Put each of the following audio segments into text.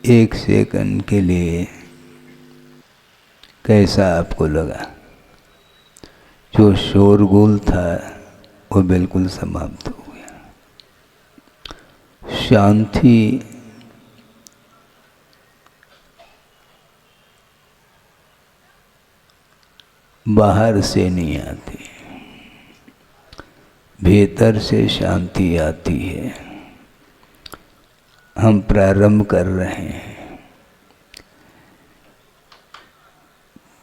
एक सेकंड के लिए कैसा आपको लगा? जो शोरगुल था वो बिल्कुल समाप्त हो गया। शांति बाहर से नहीं आती, भीतर से शांति आती है। हम प्रारंभ कर रहे हैं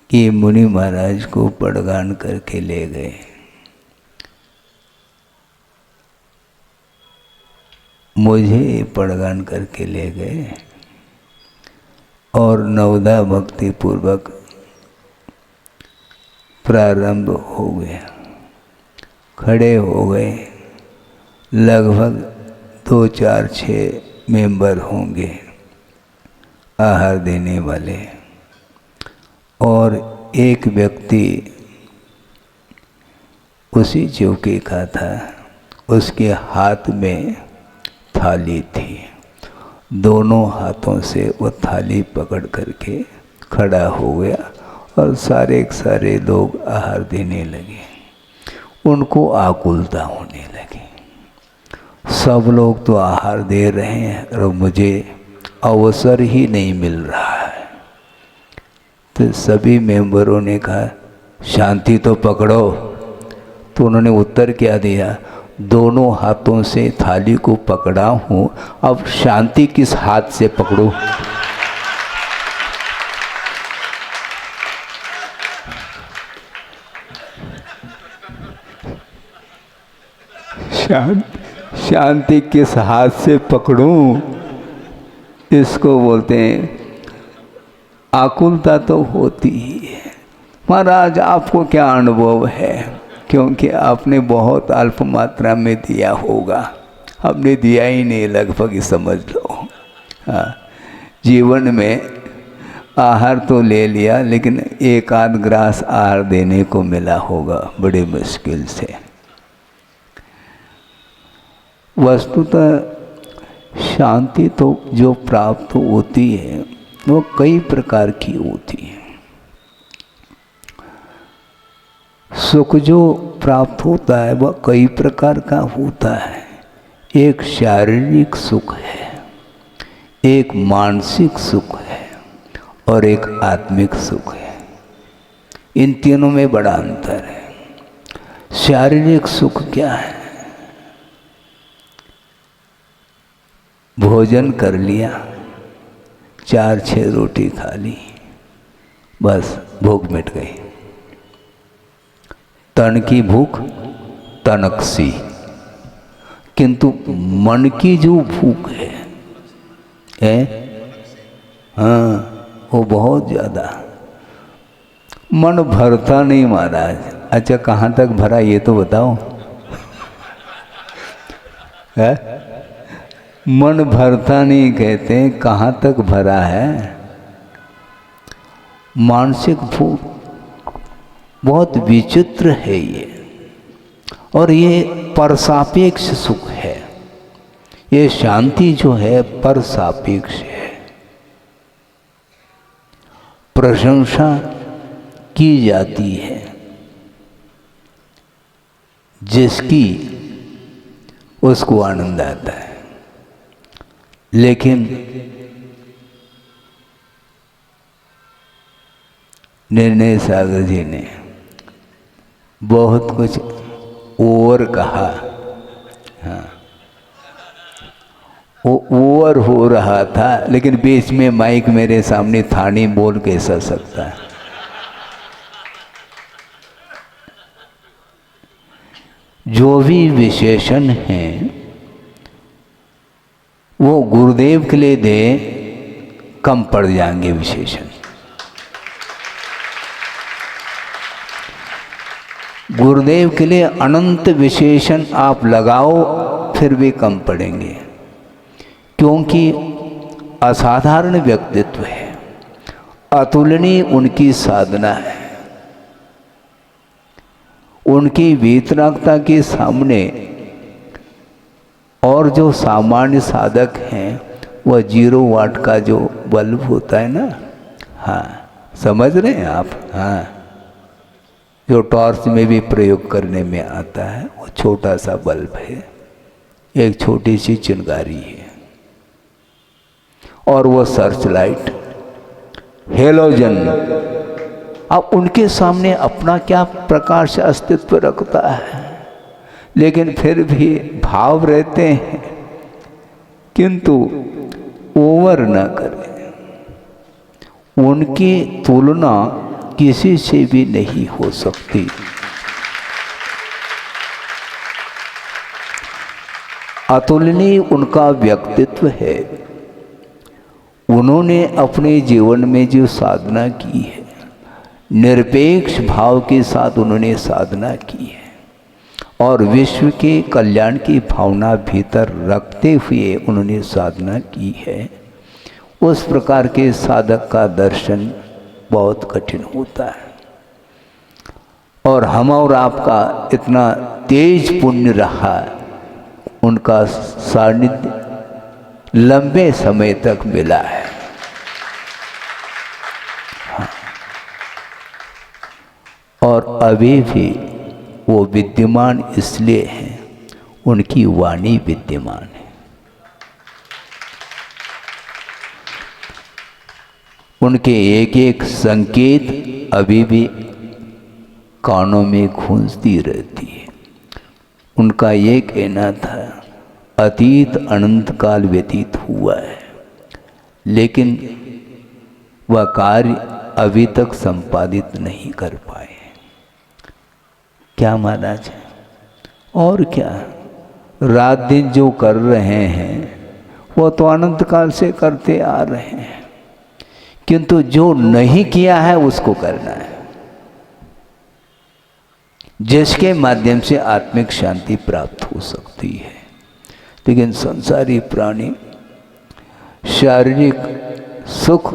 कि मुनि महाराज को पड़गान करके ले गए। मुझे पड़गान करके ले गए और नवदा भक्ति पूर्वक प्रारंभ हो गया। खड़े हो गए, लगभग 2, 4, 6 मेंबर होंगे आहार देने वाले, और एक व्यक्ति उसी चौकी का था। उसके हाथ में थाली थी, दोनों हाथों से वो थाली पकड़ करके खड़ा हो गया और सारे के सारे लोग आहार देने लगे। उनको आकुलता होने लगी। सब लोग तो आहार दे रहे हैं और मुझे अवसर ही नहीं मिल रहा है। तो सभी मेंबरों ने कहा शांति तो पकड़ो। तो उन्होंने उत्तर क्या दिया? दोनों हाथों से थाली को पकड़ा हूँ, अब शांति किस हाथ से पकड़ूं? शांति किस हाथ से पकड़ूं? इसको बोलते हैं आकुलता तो होती ही है। महाराज आपको क्या अनुभव है? क्योंकि आपने बहुत अल्प मात्रा में दिया होगा, हमने दिया ही नहीं लगभग ही समझ लो। हाँ, जीवन में आहार तो ले लिया लेकिन एक आध ग्रास आहार देने को मिला होगा बड़े मुश्किल से। वस्तुतः शांति तो जो प्राप्त होती है वो कई प्रकार की होती है। सुख जो प्राप्त होता है वह कई प्रकार का होता है। एक शारीरिक सुख है, एक मानसिक सुख है और एक आत्मिक सुख है। इन तीनों में बड़ा अंतर है। शारीरिक सुख क्या है? भोजन कर लिया, 4-6 रोटी खा ली, बस भूख मिट गई। तन की भूख तनक सी, किंतु मन की जो भूख है हाँ, वो बहुत ज़्यादा। मन भरता नहीं महाराज। अच्छा कहाँ तक भरा ये तो बताओ। है? मन भरता नहीं कहते, कहाँ तक भरा है? मानसिक भूख बहुत विचित्र है ये, और ये परसापेक्ष सुख है। ये शांति जो है परसापेक्ष है। प्रशंसा की जाती है जिसकी उसको आनंद आता है, लेकिन निर्णय सागर जी ने बहुत कुछ ओवर कहा। हाँ, वो ओवर हो रहा था, लेकिन बीच में माइक मेरे सामने था नहीं, बोल कैसा सकता है। जो भी विशेषण हैं वो गुरुदेव के लिए दे, कम पड़ जाएंगे विशेषण। गुरुदेव के लिए अनंत विशेषण आप लगाओ फिर भी कम पड़ेंगे, क्योंकि असाधारण व्यक्तित्व है, अतुलनीय उनकी साधना है। उनकी वीतरागता के सामने और जो सामान्य साधक हैं वह 0 वाट का जो बल्ब होता है ना, हाँ समझ रहे हैं आप, हाँ, जो टॉर्च में भी प्रयोग करने में आता है, वो छोटा सा बल्ब है, एक छोटी सी चिंगारी है, और वो सर्च लाइट, हेलोजन। अब उनके सामने अपना क्या प्रकाश अस्तित्व रखता है, लेकिन फिर भी भाव रहते हैं, किंतु ओवर न करें। उनकी तुलना किसी से भी नहीं हो सकती। अतुलनीय उनका व्यक्तित्व है। उन्होंने अपने जीवन में जो साधना की है, निरपेक्ष भाव के साथ उन्होंने साधना की है, और विश्व के कल्याण की भावना भीतर रखते हुए उन्होंने साधना की है। उस प्रकार के साधक का दर्शन बहुत कठिन होता है, और हम और आपका इतना तेज पुण्य रहा, उनका सानिध्य लंबे समय तक मिला है। हाँ। और अभी भी वो विद्यमान इसलिए हैं, उनकी वाणी विद्यमान है। उनके एक एक संकेत अभी भी कानों में गूंजती रहती है। उनका ये कहना था, अतीत अनंत काल व्यतीत हुआ है, लेकिन वह कार्य अभी तक संपादित नहीं कर पाए। क्या महाराज, और क्या, रात दिन जो कर रहे हैं वो तो अनंत काल से करते आ रहे हैं, किंतु जो नहीं किया है उसको करना है, जिसके माध्यम से आत्मिक शांति प्राप्त हो सकती है। लेकिन संसारी प्राणी शारीरिक सुख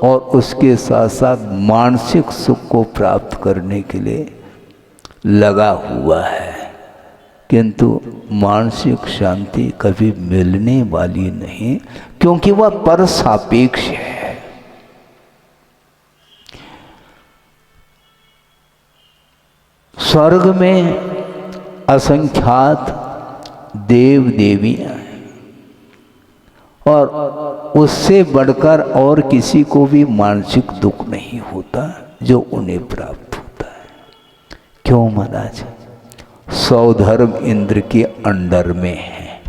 और उसके साथ साथ मानसिक सुख को प्राप्त करने के लिए लगा हुआ है, किंतु मानसिक शांति कभी मिलने वाली नहीं, क्योंकि वह परसापेक्ष है। स्वर्ग में असंख्यात देव देवियां हैं, और उससे बढ़कर और किसी को भी मानसिक दुख नहीं होता जो उन्हें प्राप्त होता है। क्यों महाराज? सौधर्म इंद्र के अंडर में है,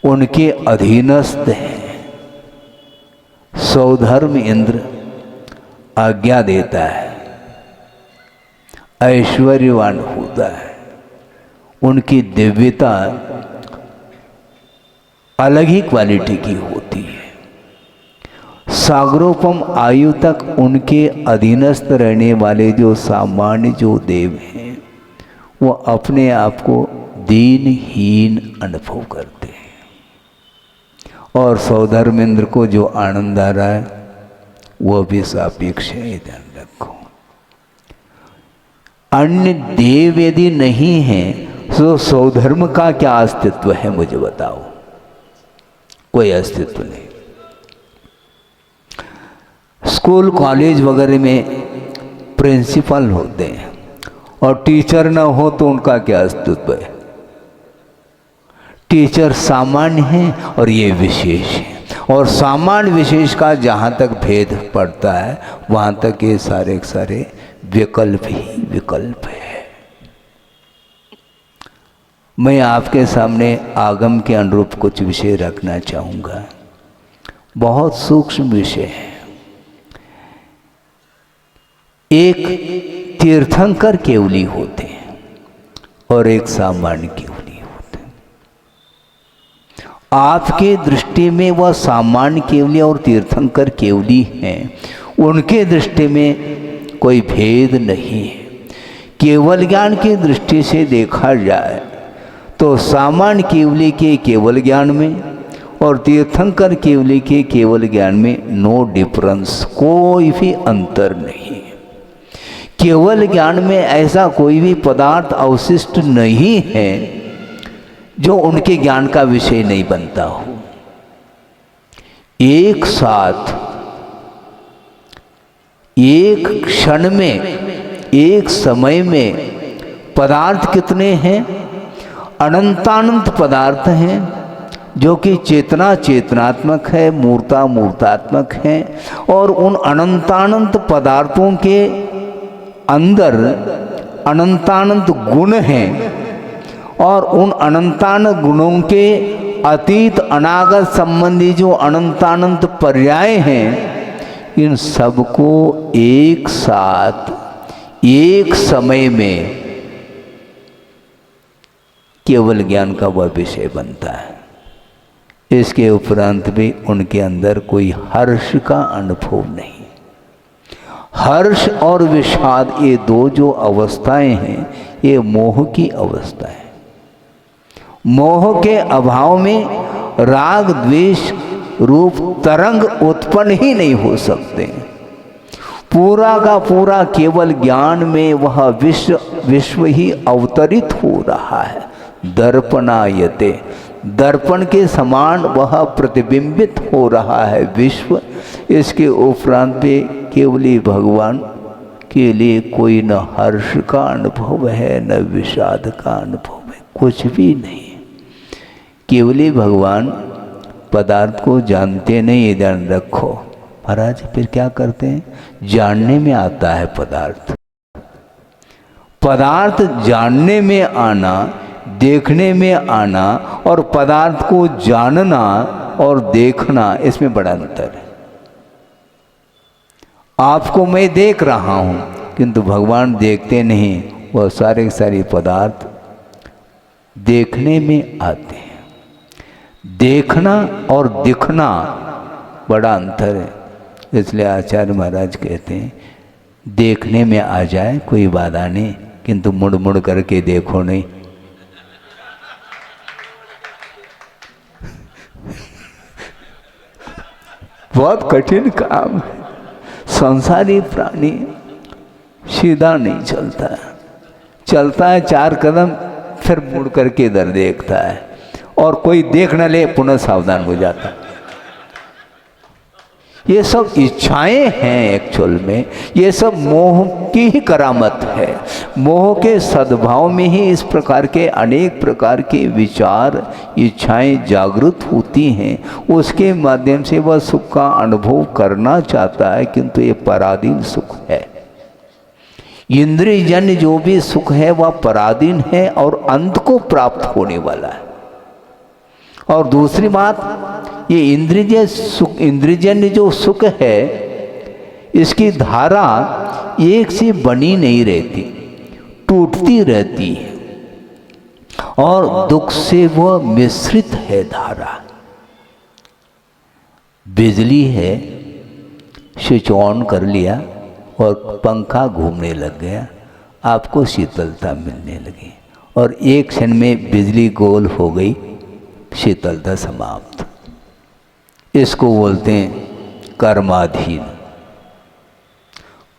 उनके अधीनस्थ हैं। सौधर्म इंद्र आज्ञा देता है, ऐश्वर्यवान होता है, उनकी दिव्यता अलग ही क्वालिटी की होती है। सागरोपम आयु तक उनके अधीनस्थ रहने वाले जो सामान्य जो देव हैं, वो अपने आप को दीनहीन अनुभव करते हैं, और सौधर्मेंद्र को जो आनंद आ रहा है वो भी सापेक्ष है, ध्यान रखो। अन्य देव यदि नहीं है तो सौधर्म का क्या अस्तित्व है, मुझे बताओ? कोई अस्तित्व नहीं। स्कूल कॉलेज वगैरह में प्रिंसिपल होते हैं, और टीचर ना हो तो उनका क्या अस्तित्व है? टीचर सामान्य है और ये विशेष है, और सामान्य विशेष का जहाँ तक भेद पड़ता है वहाँ तक ये सारे सारे विकल्प ही विकल्प है। मैं आपके सामने आगम के अनुरूप कुछ विषय रखना चाहूँगा। बहुत सूक्ष्म विषय है। एक तीर्थंकर केवली होते हैं और एक सामान्य केवली होते हैं। आपके दृष्टि में वह सामान्य केवली और तीर्थंकर केवली हैं, उनके दृष्टि में कोई भेद नहीं है। केवल ज्ञान की दृष्टि से देखा जाए तो सामान्य केवली के केवल ज्ञान में और तीर्थंकर केवली के केवल ज्ञान में नो डिफरेंस, कोई भी अंतर नहीं है। केवल ज्ञान में ऐसा कोई भी पदार्थ अवशिष्ट नहीं है जो उनके ज्ञान का विषय नहीं बनता हो। एक साथ एक क्षण में, एक समय में पदार्थ कितने हैं? अनंतानंत पदार्थ हैं, जो कि चेतना चेतनात्मक है, मूर्ता मूर्तात्मक है। और उन अनंतानंत पदार्थों के अंदर अनंतानंत गुण हैं, और उन अनंतानंत गुणों के अतीत अनागत संबंधी जो अनंतानंत पर्याय हैं, इन सबको एक साथ एक समय में केवल ज्ञान का वह विषय बनता है। इसके उपरांत भी उनके अंदर कोई हर्ष का अनुभव नहीं। हर्ष और विषाद, ये दो जो अवस्थाएं हैं, ये मोह की अवस्था है। मोह के अभाव में राग द्वेष रूप तरंग उत्पन्न ही नहीं हो सकते। पूरा का पूरा केवल ज्ञान में वह विश्व ही अवतरित हो रहा है। दर्पणायते, दर्पण के समान वह प्रतिबिंबित हो रहा है विश्व। इसके उपरांत पे केवल भगवान के लिए कोई न हर्ष का अनुभव है, न विषाद का अनुभव है, कुछ भी नहीं। केवल भगवान पदार्थ को जानते नहीं, ये ध्यान रखो। महाराज फिर क्या करते हैं? जानने में आता है पदार्थ। पदार्थ जानने में आना, देखने में आना और पदार्थ को जानना और देखना, इसमें बड़ा अंतर है। आपको मैं देख रहा हूं, किंतु भगवान देखते नहीं। वह सारे सारे पदार्थ देखने में आते हैं। देखना और दिखना बड़ा अंतर है। इसलिए आचार्य महाराज कहते हैं, देखने में आ जाए कोई बाधा नहीं, किंतु मुड़ मुड़ करके देखो नहीं। बहुत कठिन काम है। संसारी प्राणी सीधा नहीं चलता है, चलता है 4 कदम, फिर मुड़ करके इधर देखता है, और कोई देख न ले पुनः सावधान हो जाता। ये सब इच्छाएं हैं एक्चुअल में, ये सब मोह की ही करामत है। मोह के सद्भाव में ही इस प्रकार के अनेक प्रकार के विचार इच्छाएं जागृत होती हैं। उसके माध्यम से वह सुख का अनुभव करना चाहता है, किंतु ये पराधीन सुख है। इंद्रियजन्य जो भी सुख है वह पराधीन है और अंत को प्राप्त होने वाला है। और दूसरी बात, ये इंद्रियजन्य जो सुख है, इसकी धारा एक से बनी नहीं रहती, टूटती रहती है, और दुख से वह मिश्रित है धारा। बिजली है, स्विच ऑन कर लिया और पंखा घूमने लग गया, आपको शीतलता मिलने लगी, और एक क्षण में बिजली गोल हो गई, शीतलता समाप्त। इसको बोलते हैं कर्माधीन।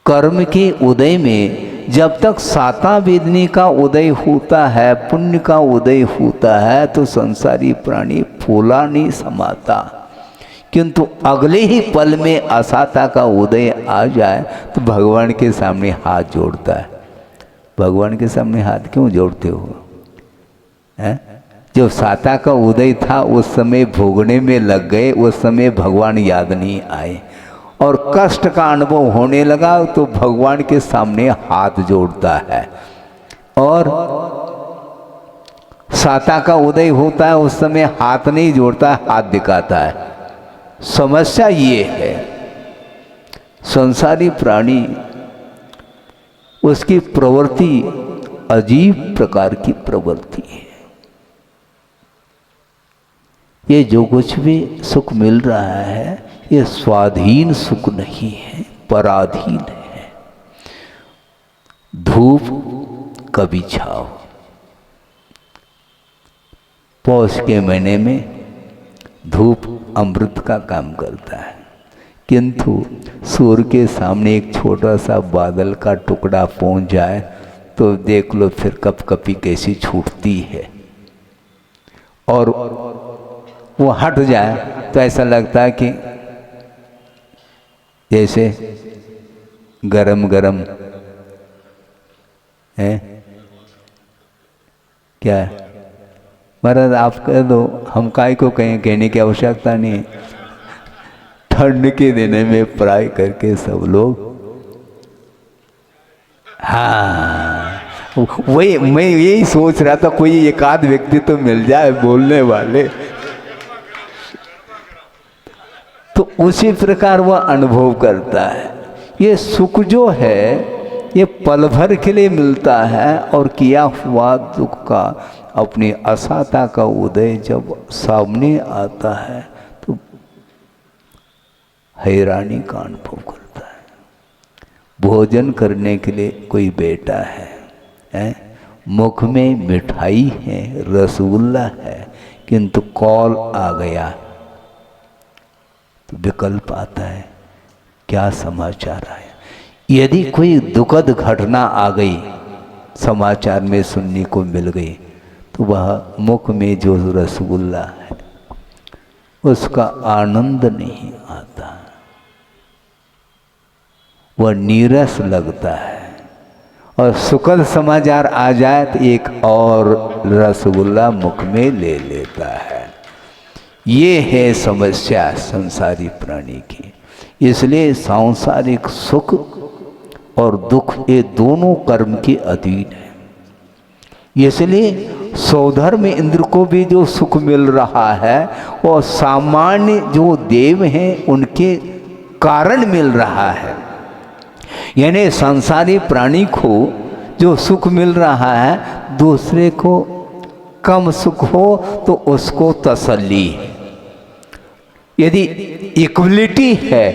कर्म के उदय में जब तक साता वेदनी का उदय होता है, पुण्य का उदय होता है, तो संसारी प्राणी फूला नहीं समाता। किंतु अगले ही पल में असाता का उदय आ जाए तो भगवान के सामने हाथ जोड़ता है। भगवान के सामने हाथ क्यों जोड़ते हो? हैं? जब साता का उदय था उस समय भोगने में लग गए, उस समय भगवान याद नहीं आए, और कष्ट का अनुभव होने लगा तो भगवान के सामने हाथ जोड़ता है। और साता का उदय होता है उस समय हाथ नहीं जोड़ता, हाथ दिखाता है। समस्या ये है, संसारी प्राणी उसकी प्रवृत्ति अजीब प्रकार की प्रवृत्ति है। ये जो कुछ भी सुख मिल रहा है, ये स्वाधीन सुख नहीं है, पराधीन है। धूप कभी छाव। पौष के महीने में धूप अमृत का काम करता है, किंतु सूर्य के सामने एक छोटा सा बादल का टुकड़ा पहुंच जाए तो देख लो फिर कपकपी कैसी छूटती है। और वो हट जाए तो ऐसा लगता है कि जैसे गरम गरम है क्या है? महाराज आप कह दो, हम काय को कहें, कहने की आवश्यकता नहीं। ठंड के दिन में पढ़ाई करके सब लोग, हाँ वही मैं यही सोच रहा था, कोई एक आध व्यक्ति तो मिल जाए बोलने वाले, तो उसी प्रकार वह अनुभव करता है। ये सुख जो है ये पल भर के लिए मिलता है, और किया हुआ दुख का, अपनी असहायता का उदय जब सामने आता है तो हैरानी का अनुभव करता है। भोजन करने के लिए कोई बैठा है, मुख में मिठाई है, रसगुल्ला है, किंतु कॉल आ गया तो विकल्प आता है, क्या समाचार आया। यदि कोई दुखद घटना आ गई, समाचार में सुनने को मिल गई, तो वह मुख में जो रसगुल्ला है उसका आनंद नहीं आता, वह नीरस लगता है। और सुखद समाचार आ जाए तो एक और रसगुल्ला मुख में ले लेता है। ये है समस्या संसारी प्राणी की। इसलिए सांसारिक सुख और दुख ये दोनों कर्म के अधीन है। इसलिए सौधर्म इंद्र को भी जो सुख मिल रहा है वो सामान्य जो देव हैं उनके कारण मिल रहा है। यानी संसारी प्राणी को जो सुख मिल रहा है, दूसरे को कम सुख हो तो उसको तसल्ली है। यदि इक्वलिटी है,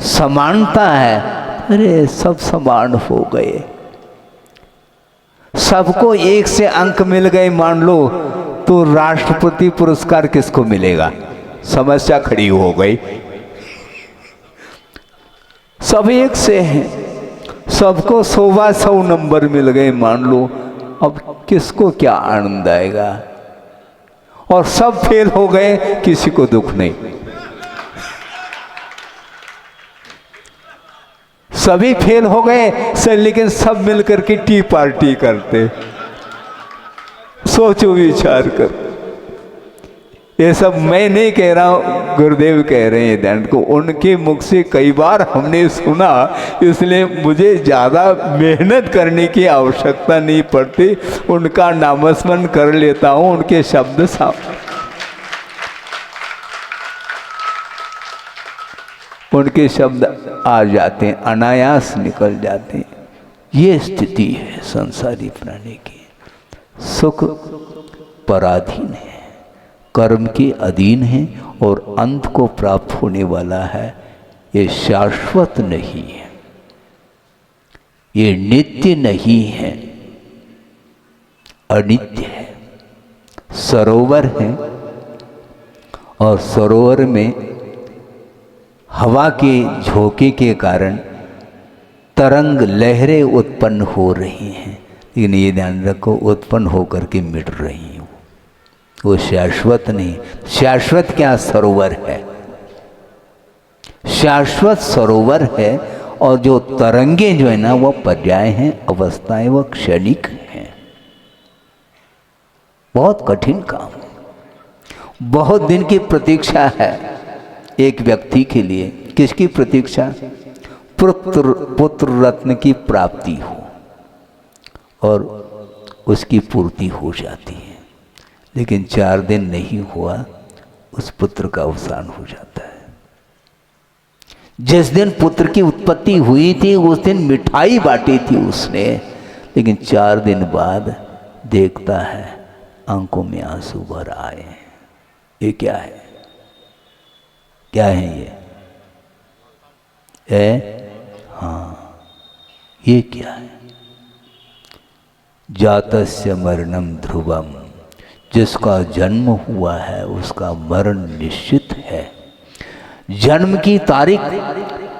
समानता है, अरे सब समान हो गए, सबको एक से अंक मिल गए मान लो, तो राष्ट्रपति पुरस्कार किसको मिलेगा? समस्या खड़ी हो गई। सब एक से हैं, सबको 100 नंबर मिल गए मान लो, अब किसको क्या आनंद आएगा? और सब फेल हो गए, किसी को दुख नहीं। सभी फेल हो गए सर, लेकिन सब मिलकर के टी पार्टी करते। सोचो विचार कर। ये सब मैं नहीं कह रहा हूं, गुरुदेव कह रहे हैं ध्यान को। उनके मुख से कई बार हमने सुना, इसलिए मुझे ज़्यादा मेहनत करने की आवश्यकता नहीं पड़ती। उनका नामस्मरण कर लेता हूं, उनके शब्द उनके शब्द आ जाते हैं, अनायास निकल जाते हैं। ये स्थिति है संसारी प्राणी की। सुख पराधीन है, कर्म के अधीन है और अंत को प्राप्त होने वाला है। ये शाश्वत नहीं है, ये नित्य नहीं है, अनित्य है। सरोवर है और सरोवर में हवा के झोंके के कारण तरंग लहरें उत्पन्न हो रही हैं, लेकिन ये ध्यान रखो उत्पन्न होकर के मिट रही हैं, वो शाश्वत नहीं। शाश्वत क्या? सरोवर है, शाश्वत सरोवर है। और जो तरंगे जो है ना, वो पर्याय हैं, अवस्थाएं वो क्षणिक हैं। बहुत कठिन काम, बहुत दिन की प्रतीक्षा है एक व्यक्ति के लिए। किसकी प्रतीक्षा? पुत्र रत्न की प्राप्ति हो और उसकी पूर्ति हो जाती है, लेकिन 4 दिन नहीं हुआ, उस पुत्र का अवसान हो जाता है। जिस दिन पुत्र की उत्पत्ति हुई थी उस दिन मिठाई बांटी थी उसने, लेकिन 4 दिन बाद देखता है आंखों में आंसू भर आए। ये क्या है? क्या है ये? हाँ, ये क्या है? जातस्य मरणम ध्रुवम, जिसका जन्म हुआ है उसका मरण निश्चित है। जन्म की तारीख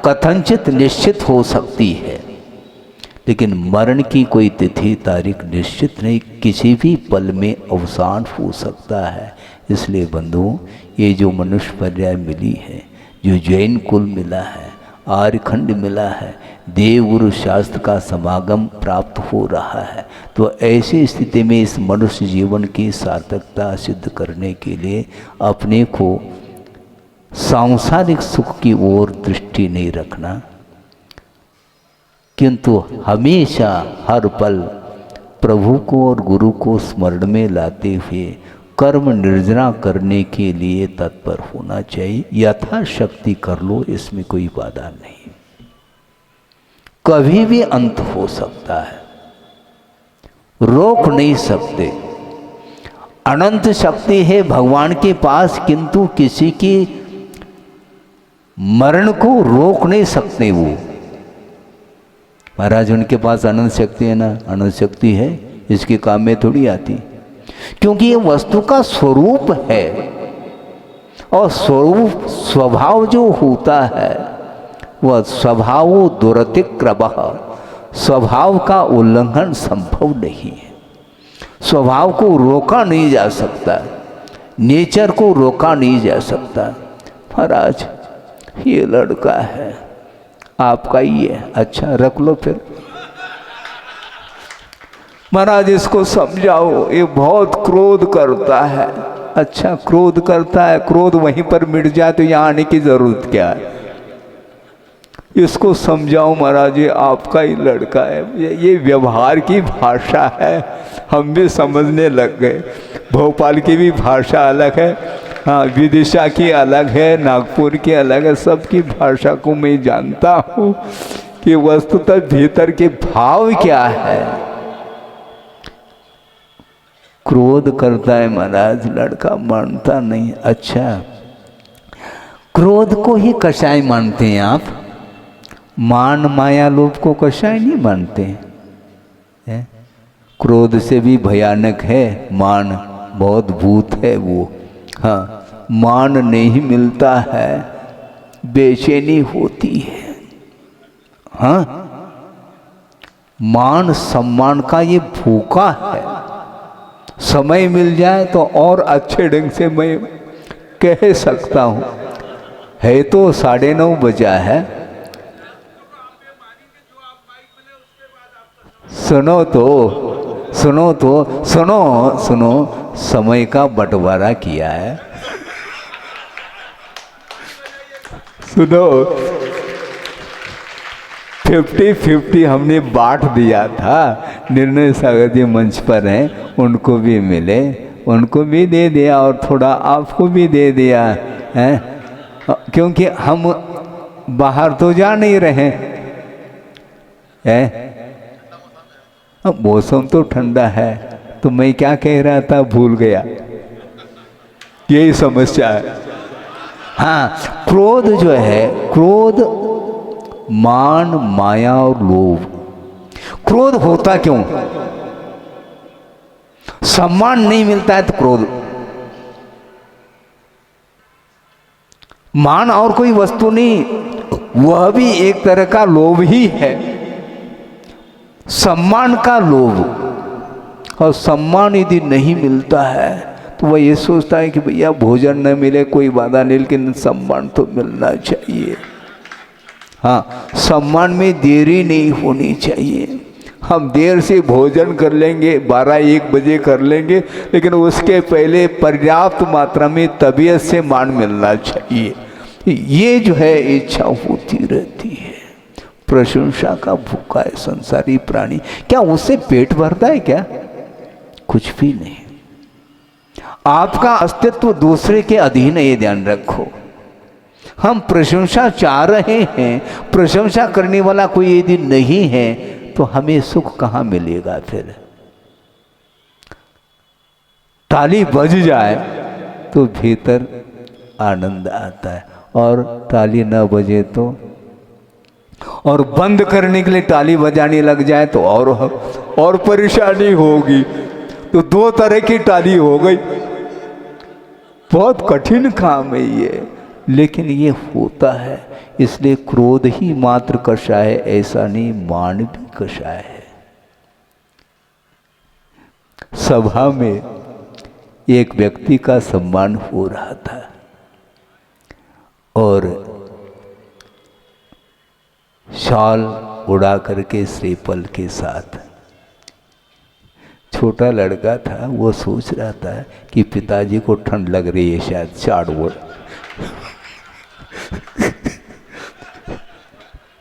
कथनचित निश्चित हो सकती है, लेकिन मरण की कोई तिथि तारीख निश्चित नहीं, किसी भी पल में अवसान हो सकता है। इसलिए बंधुओं, ये जो मनुष्य पर्याय मिली है, जो जैन कुल मिला है, आर्यखंड मिला है, देव गुरु शास्त्र का समागम प्राप्त हो रहा है। तो ऐसी स्थिति में इस मनुष्य जीवन की सार्थकता सिद्ध करने के लिए अपने को सांसारिक सुख की ओर दृष्टि नहीं रखना, किंतु हमेशा हर पल प्रभु को और गुरु को स्मरण में लाते हुए कर्म निर्जना करने के लिए तत्पर होना चाहिए। यथाशक्ति कर लो, इसमें कोई बाधा नहीं, कभी भी अंत हो सकता है, रोक नहीं सकते। अनंत शक्ति है भगवान के पास, किंतु किसी की मरण को रोक नहीं सकते वो। महाराज उनके पास अनंत शक्ति है ना, अनंत शक्ति है, इसके काम में थोड़ी आती, क्योंकि ये वस्तु का स्वरूप है। और स्वरूप स्वभाव जो होता है वह स्वभाव दुरतिक्रमः, स्वभाव का उल्लंघन संभव नहीं है। स्वभाव को रोका नहीं जा सकता, नेचर को रोका नहीं जा सकता। महाराज ये लड़का है आपका ही है, अच्छा रख लो फिर। महाराज इसको समझाओ, ये बहुत क्रोध करता है। अच्छा क्रोध करता है, क्रोध वहीं पर मिट जाए तो यहाँ आने की जरूरत क्या है? इसको समझाओ महाराज, ये आपका ही लड़का है। ये व्यवहार की भाषा है, हम भी समझने लग गए। भोपाल की भी भाषा अलग है, हाँ विदिशा की अलग है, नागपुर की अलग है, सबकी भाषा को मैं जानता हूँ कि वस्तुतः भीतर के भाव क्या है। क्रोध करता है महाराज लड़का, मानता नहीं। अच्छा क्रोध को ही कषाय मानते हैं आप, मान माया लोभ को कषाय नहीं मानते हैं। क्रोध से भी भयानक है मान, बहुत भूत है वो। हाँ मान नहीं मिलता है, बेचैनी होती है। हाँ मान सम्मान का ये भूखा है, समय मिल जाए तो और अच्छे ढंग से मैं कह सकता हूँ। है तो 9:30 बजा है, सुनो तो समय का बंटवारा किया है। सुनो 50-50 हमने बांट दिया था। निर्णय सागर जी मंच पर हैं, उनको भी मिले, उनको भी दे दिया और थोड़ा आपको भी दे दिया है, क्योंकि हम बाहर तो जा नहीं रहे हैं। अब मौसम तो ठंडा है, तो मैं क्या कह रहा था भूल गया, यही समस्या है। हाँ क्रोध जो है, क्रोध मान माया और लोभ। क्रोध होता क्यों? सम्मान नहीं मिलता है तो क्रोध। मान और कोई वस्तु नहीं, वह भी एक तरह का लोभ ही है, सम्मान का लोभ। और सम्मान यदि नहीं मिलता है तो वह ये सोचता है कि भैया भोजन न मिले कोई बाधा नहीं, लेकिन सम्मान तो मिलना चाहिए। हाँ सम्मान में देरी नहीं होनी चाहिए। हम देर से भोजन कर लेंगे, 12-1 बजे कर लेंगे, लेकिन उसके पहले पर्याप्त मात्रा में तबीयत से मान मिलना चाहिए। ये जो है इच्छा होती रहती है। प्रशंसा का भूखा है संसारी प्राणी, क्या उससे पेट भरता है क्या? कुछ भी नहीं। आपका अस्तित्व दूसरे के अधीन है, ये ध्यान रखो। हम प्रशंसा चाह रहे हैं, प्रशंसा करने वाला कोई यदि नहीं है तो हमें सुख कहाँ मिलेगा? फिर ताली बज जाए तो भीतर आनंद आता है, और ताली न बजे तो, और बंद करने के लिए ताली बजाने लग जाए तो और परेशानी होगी। तो 2 तरह की ताली हो गई। बहुत कठिन काम है ये, लेकिन ये होता है। इसलिए क्रोध ही मात्र कषाय है, ऐसा नहीं, मान भी कषाय है। सभा में एक व्यक्ति का सम्मान हो रहा था और शॉल उड़ा करके श्रीफल के साथ। छोटा लड़का था, वो सोच रहा था कि पिताजी को ठंड लग रही है, शायद चाड़ ओढ़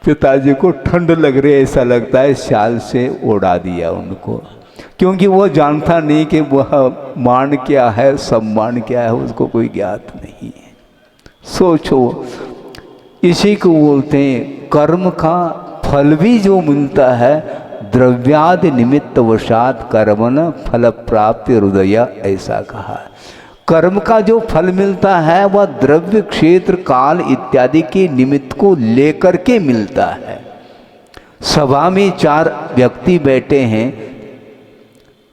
पिताजी को ठंड लग रही है ऐसा लगता है, शाल से उड़ा दिया उनको, क्योंकि वो जानता नहीं कि वह मान क्या है, सम्मान क्या है, उसको कोई ज्ञात नहीं है। सोचो, इसी को बोलते हैं कर्म का फल भी जो मिलता है, द्रव्यादि निमित्त वशात कर्मण फल प्राप्ति हृदय, ऐसा कहा। कर्म का जो फल मिलता है वह द्रव्य, क्षेत्र, काल इत्यादि के निमित्त को लेकर के मिलता है। सभा में 4 व्यक्ति बैठे हैं,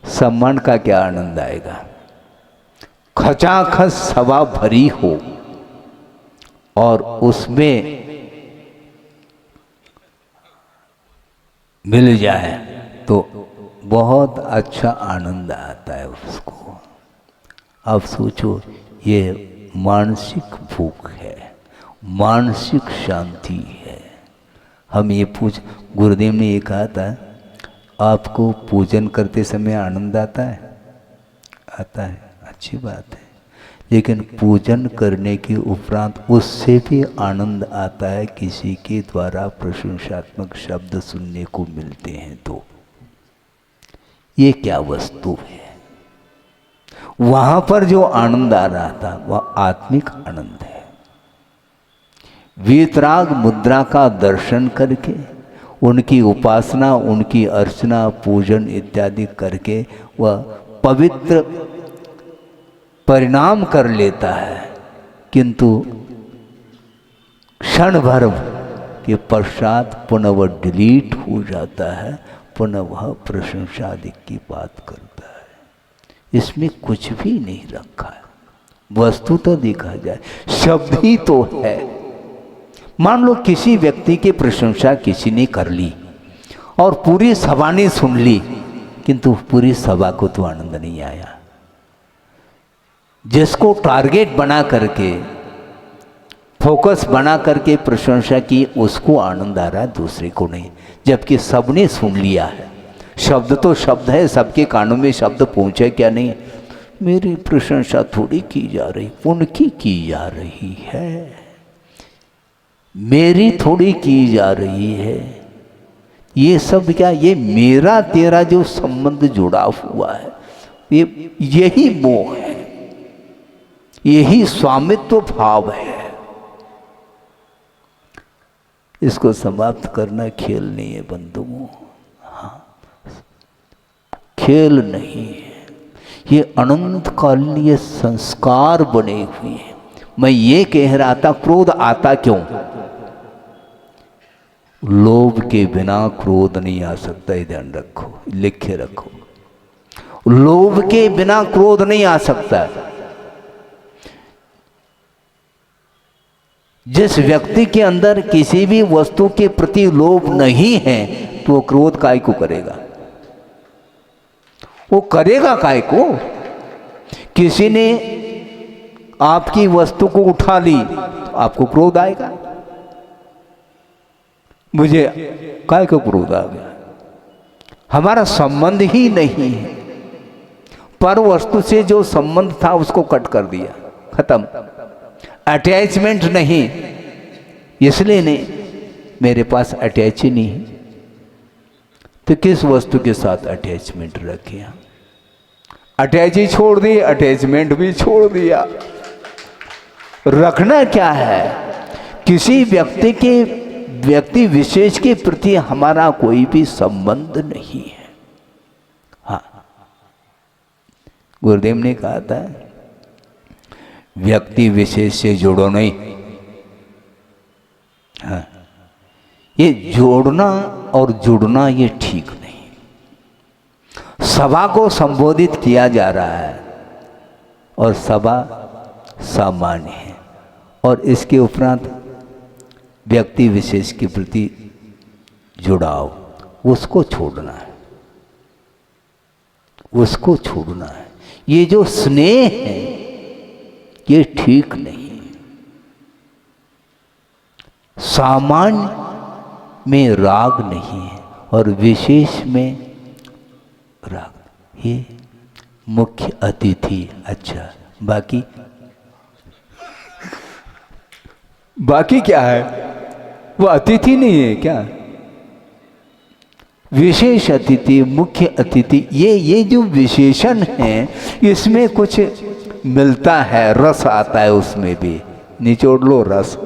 सम्मान का क्या आनंद आएगा? खचाखच सभा भरी हो और उसमें मिल जाए तो बहुत अच्छा आनंद आता है उसको। अब सोचो, ये मानसिक भूख है, मानसिक शांति है। हम ये गुरुदेव ने ये कहा था, आपको पूजन करते समय आनंद आता है? आता है, अच्छी बात है, लेकिन पूजन करने के उपरांत उससे भी आनंद आता है किसी के द्वारा प्रशंसात्मक शब्द सुनने को मिलते हैं तो। ये क्या वस्तु है? वहां पर जो आनंद आ रहा था वह आत्मिक आनंद है। वीतराग मुद्रा का दर्शन करके, उनकी उपासना, उनकी अर्चना, पूजन इत्यादि करके वह पवित्र परिणाम कर लेता है, किंतु क्षण भर के पश्चात पुनः वह डिलीट हो जाता है, पुनः वह प्रशंसा आदि की बात करता है। इसमें कुछ भी नहीं रखा है। वस्तु तो देखा जाए, शब्द ही तो है। मान लो किसी व्यक्ति की प्रशंसा किसी ने कर ली और पूरी सभा ने सुन ली, किंतु पूरी सभा को तो आनंद नहीं आया। जिसको टारगेट बना करके, फोकस बना करके प्रशंसा की, उसको आनंद आ रहा है, दूसरे को नहीं, जबकि सबने सुन लिया है। शब्द तो शब्द है, सबके कानों में शब्द पहुंचे क्या नहीं? मेरी प्रशंसा थोड़ी की जा रही, उनकी की जा रही है, मेरी थोड़ी की जा रही है। ये सब क्या, ये मेरा तेरा जो संबंध जुड़ा हुआ है, यही मोह है, यही स्वामित्व भाव है। इसको समाप्त करना खेल नहीं है बंधुओं, हाँ, खेल नहीं है। ये अनंत कालीन ये संस्कार बने हुए हैं। मैं ये कह रहा था, क्रोध आता क्यों? लोभ के बिना क्रोध नहीं आ सकता, ये ध्यान रखो, लिखे रखो। लोभ के बिना क्रोध नहीं आ सकता। जिस व्यक्ति के अंदर किसी भी वस्तु के प्रति लोभ नहीं है, तो वो क्रोध काय को करेगा? वो करेगा काय को? किसी ने आपकी वस्तु को उठा ली, तो आपको क्रोध आएगा? मुझे काय को क्रोध आ गया? हमारा संबंध ही नहीं है, पर वस्तु से जो संबंध था उसको कट कर दिया, खत्म। अटैचमेंट नहीं, इसलिए नहीं, मेरे पास अटैच ही नहीं, तो किस वस्तु के साथ अटैचमेंट रखे? अटैच ही छोड़ दी, अटैचमेंट भी छोड़ दिया। रखना क्या है? किसी व्यक्ति विशेष के प्रति हमारा कोई भी संबंध नहीं है। हाँ, गुरुदेव ने कहा था, व्यक्ति विशेष से जोड़ो नहीं। हाँ, ये जोड़ना और जुड़ना ये ठीक नहीं। सभा को संबोधित किया जा रहा है और सभा सामान्य है, और इसके उपरांत व्यक्ति विशेष के प्रति जुड़ाव, उसको छोड़ना है, उसको छोड़ना है। ये जो स्नेह है ये ठीक नहीं। सामान्य में राग नहीं है और विशेष में राग। ये मुख्य अतिथि। अच्छा, बाकी क्या है? वो अतिथि नहीं है क्या? विशेष अतिथि, मुख्य अतिथि, ये जो विशेषण है इसमें कुछ मिलता है, रस आता है उसमें भी। निचोड़ लो रस,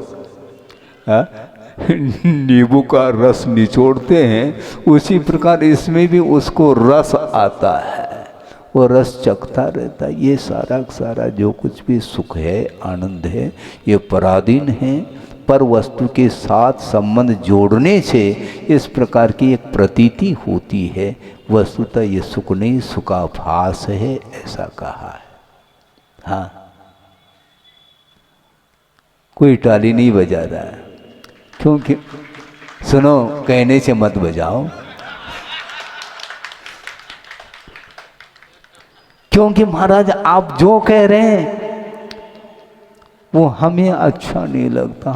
नींबू का रस निचोड़ते हैं, उसी प्रकार इसमें भी उसको रस आता है, वो रस चखता रहता है। ये सारा जो कुछ भी सुख है, आनंद है, ये पराधीन है, पर वस्तु के साथ संबंध जोड़ने से इस प्रकार की एक प्रतीति होती है। वस्तुतः ये सुख नहीं, सुखाभास है, ऐसा कहा है। हाँ, कोई ताली नहीं बजा रहा है, क्योंकि सुनो, कहने से मत बजाओ, क्योंकि महाराज आप जो कह रहे हैं वो हमें अच्छा नहीं लगता।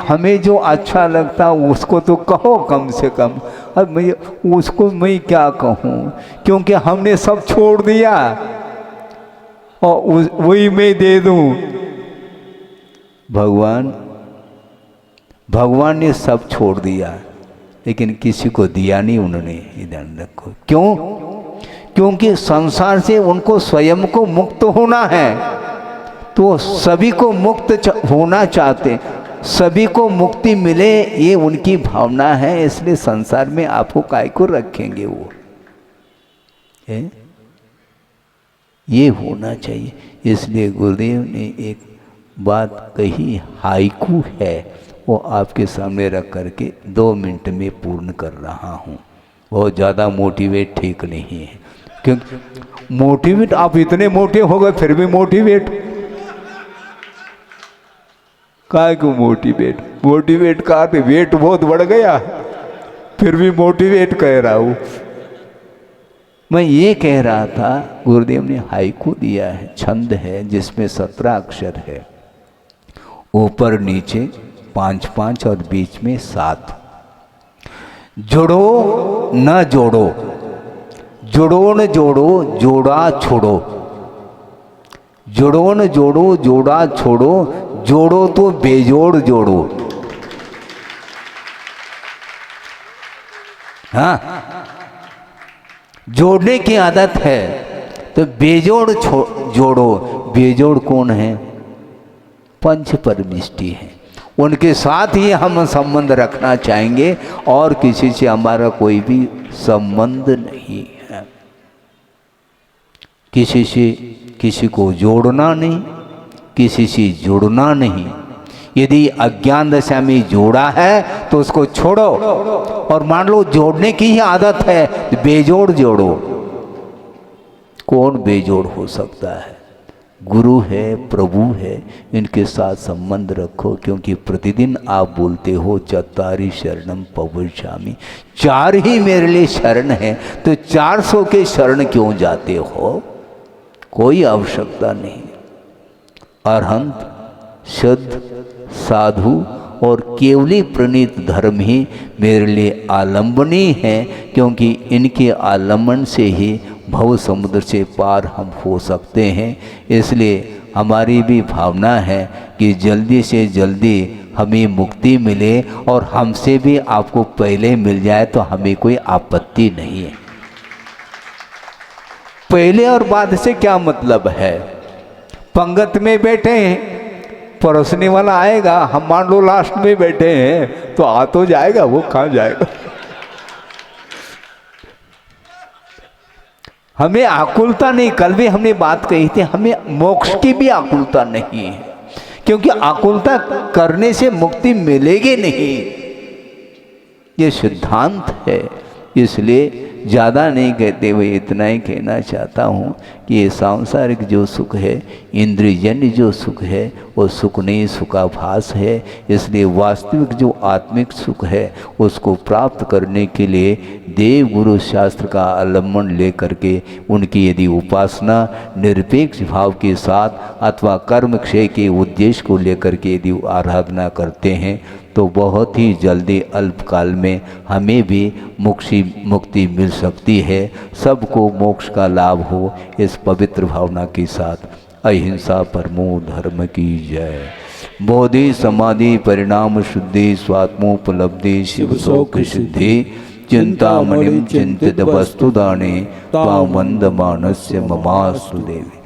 हमें जो अच्छा लगता उसको तो कहो कम से कम। अब मैं क्या कहूँ, क्योंकि हमने सब छोड़ दिया और वही मैं दे दूँ। भगवान ने सब छोड़ दिया, लेकिन किसी को दिया नहीं उन्होंने। ध्यान रखो, क्यों? क्योंकि संसार से उनको स्वयं को मुक्त होना है, तो सभी को मुक्त होना चाहते, सभी को मुक्ति मिले, ये उनकी भावना है। इसलिए संसार में आपको काय को रखेंगे वो है? ये होना चाहिए। इसलिए गुरुदेव ने एक बात कही, हाइकू है, वो आपके सामने रख करके 2 मिनट में पूर्ण कर रहा हूँ। बहुत ज़्यादा मोटिवेट ठीक नहीं है, क्योंकि मोटिवेट आप इतने मोटे हो गए फिर भी मोटिवेट काय को? मोटिवेट का वेट बहुत बढ़ गया, फिर भी मोटिवेट कह रहा हूँ। मैं ये कह रहा था, गुरुदेव ने हाइकू दिया है, छंद है जिसमें 17 अक्षर है, ऊपर नीचे 5-5 और बीच में 7। जोड़ो न जोड़ो, जोड़ो न जोड़ो, जोड़ा छोड़ो, जोड़ो न जोड़ो, जोड़ा छोड़ो, जोड़ो तो बेजोड़ जोड़ो। हाँ, जोड़ने की आदत है तो बेजोड़ जोड़ो। बेजोड़ कौन है? पंच परमिष्टि है, उनके साथ ही हम संबंध रखना चाहेंगे और किसी से हमारा कोई भी संबंध नहीं है। किसी को जोड़ना नहीं, किसी से जुड़ना नहीं। यदि अज्ञान दशा में जोड़ा है तो उसको छोड़ो, और मान लो जोड़ने की ही आदत है तो बेजोड़ जोड़ो। कौन बेजोड़ हो सकता है? गुरु है, प्रभु है, इनके साथ संबंध रखो, क्योंकि प्रतिदिन आप बोलते हो चत्तारि शरणम पवैषामि, 4 ही मेरे लिए शरण है, तो 400 के शरण क्यों जाते हो? कोई आवश्यकता नहीं। अरहंत, शुद्ध, साधु और केवली प्रणीत धर्म ही मेरे लिए आलंबनी है, क्योंकि इनके आलंबन से ही भव समुद्र से पार हम हो सकते हैं। इसलिए हमारी भी भावना है कि जल्दी से जल्दी हमें मुक्ति मिले, और हमसे भी आपको पहले मिल जाए तो हमें कोई आपत्ति नहीं है। पहले और बाद से क्या मतलब है? पंगत में बैठे हैं, परोसने वाला आएगा, हम मान लो लास्ट में बैठे हैं, तो आ तो जाएगा, वो कहाँ जाएगा? हमें आकुलता नहीं, कल भी हमने बात कही थी, हमें मोक्ष की भी आकुलता नहीं है, क्योंकि आकुलता करने से मुक्ति मिलेगी नहीं, ये सिद्धांत है। इसलिए ज़्यादा नहीं कहते हुए इतना ही कहना चाहता हूँ कि ये सांसारिक जो सुख है, इंद्रियजन्य जो सुख है, वो सुख नहीं, सुखाभास है। इसलिए वास्तविक जो आत्मिक सुख है उसको प्राप्त करने के लिए देव गुरु शास्त्र का अवलंबन लेकर के उनकी यदि उपासना निरपेक्ष भाव के साथ अथवा कर्म क्षय के उद्देश्य को लेकर के यदि आराधना करते हैं तो बहुत ही जल्दी अल्पकाल में हमें भी मुक्ति मिल सकती है। सबको मोक्ष का लाभ हो, इस पवित्र भावना के साथ अहिंसा परमो धर्म की जय। बोधि समाधि परिणाम शुद्धि स्वात्मोपलब्धि शिव शोक सिद्धि चिंतामणिं चिंतित वस्तुदाने त्वां वंदमानस्य ममास्तु देवी।